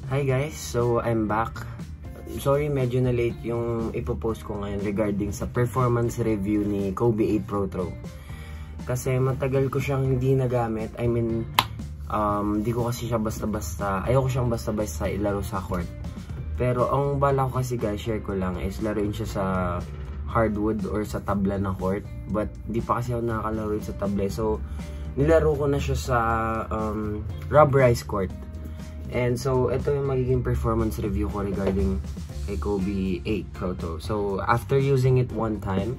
Hi guys, so I'm back. Sorry medyo na late yung ipopost ko ngayon regarding sa performance review ni Kobe 8 Pro Throw. Kasi matagal ko siyang hindi nagamit. I mean, di ko kasi siya basta-basta, ayoko siyang basta-basta ilaro sa court. Pero ang bala ko kasi guys, share ko lang, is laruin siya sa hardwood or sa tabla na court. But di pa kasi ako nakakalaro sa tabla. So, nilaro ko na siya sa rubberized court. And so, ito yung magiging performance review ko regarding kay Kobe 8 Pro Throw. So, after using it one time,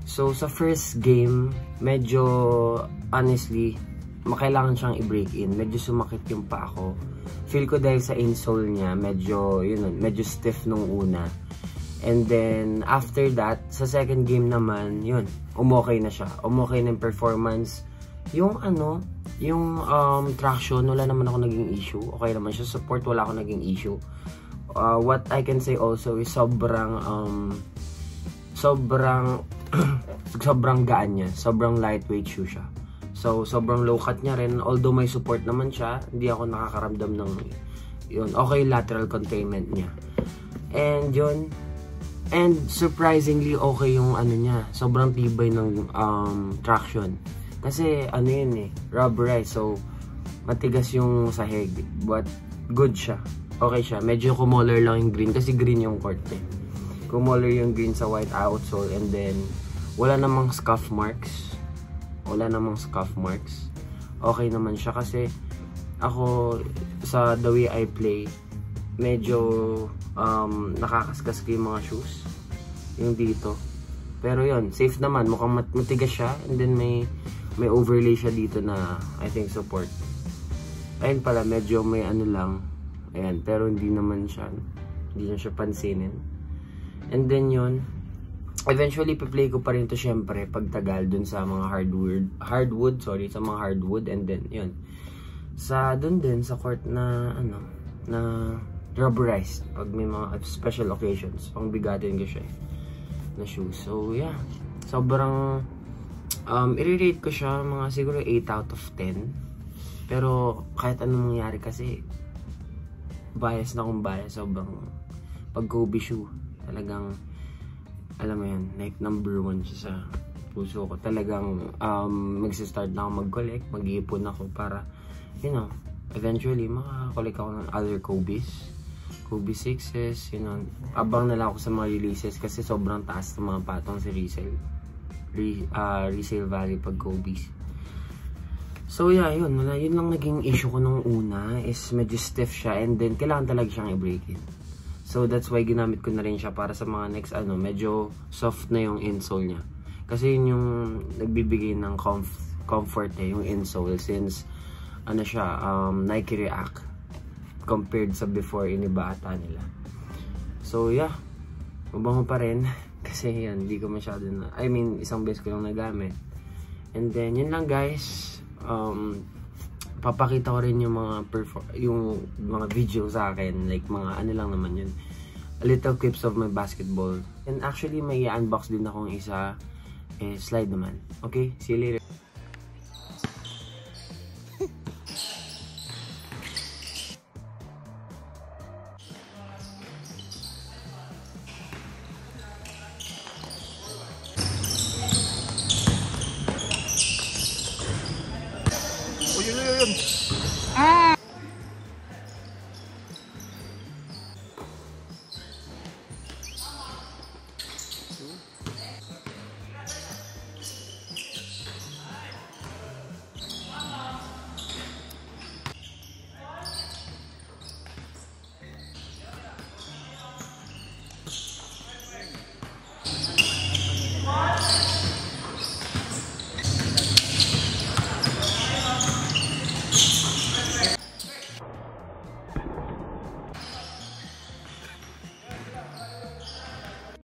so sa first game, medyo, honestly, makailangan siyang i-break in. Medyo sumakit yung pa ako. Feel ko dahil sa insole niya, medyo, medyo stiff nung una. And then, after that, sa second game naman, umokay na siya. Umokay na yung performance. Yung traction, wala naman ako naging issue. Okay naman siya. Support, wala ako naging issue. What I can say also is sobrang gaan niya. Sobrang lightweight shoe siya. So, sobrang low cut niya rin. Although may support naman siya, hindi ako nakakaramdam ng okay lateral containment niya. And and surprisingly okay yung niya. Sobrang tibay ng traction. Kasi rubberized, so matigas yung sahig, but good siya. Okay siya. Medyo kumular lang yung green kasi green yung court eh. Kumular yung green sa white outsole, and then wala namang scuff marks. Okay naman siya kasi ako sa the way I play, medyo nakakaskas ko yung mga shoes. Yung dito. Pero safe naman. Mukhang matigas siya, and then may overlay siya dito na I think support. Ayun pala, medyo may lang. Ayan, pero hindi na siya pansinin. And then eventually pa-play ko pa rin to syempre pagtagal dun sa mga hardwood, sa mga hardwood, and then dun din sa court na na rubberized pag may mga special occasions, pang bigatin ko siya na shoes. So yeah, sobrang i-rate ko siya mga siguro 8 out of 10. Pero kahit anong mangyari kasi bias, sobrang pag Kobe shoe talagang alam mo like number 1 siya sa puso ko. Talagang magsa-start na ako mag-collect, mag-iipon ako para eventually makakollect ako ng other Kobe 6s, abang na lang ako sa mga releases kasi sobrang taas ng mga patong sa resale value pag Kobe's. So yeah, yun lang naging issue ko nung una, is medyo stiff siya, and then kailangan talaga siyang i-break in. So that's why ginamit ko na rin siya para sa mga next medyo soft na yung insole niya. Kasi yun yung nagbibigay ng comfort yung insole, since siya, Nike React compared sa before iniba ata nila. So yeah, mabango pa rin kasi hindi ko masyado isang beses ko lang nagamit. And then yun lang guys, papakita ko rin yung mga video sa akin, like mga lang naman yun, little clips of my basketball. And actually may i-unbox din akong isa, slide naman. Okay, see you later. Yun.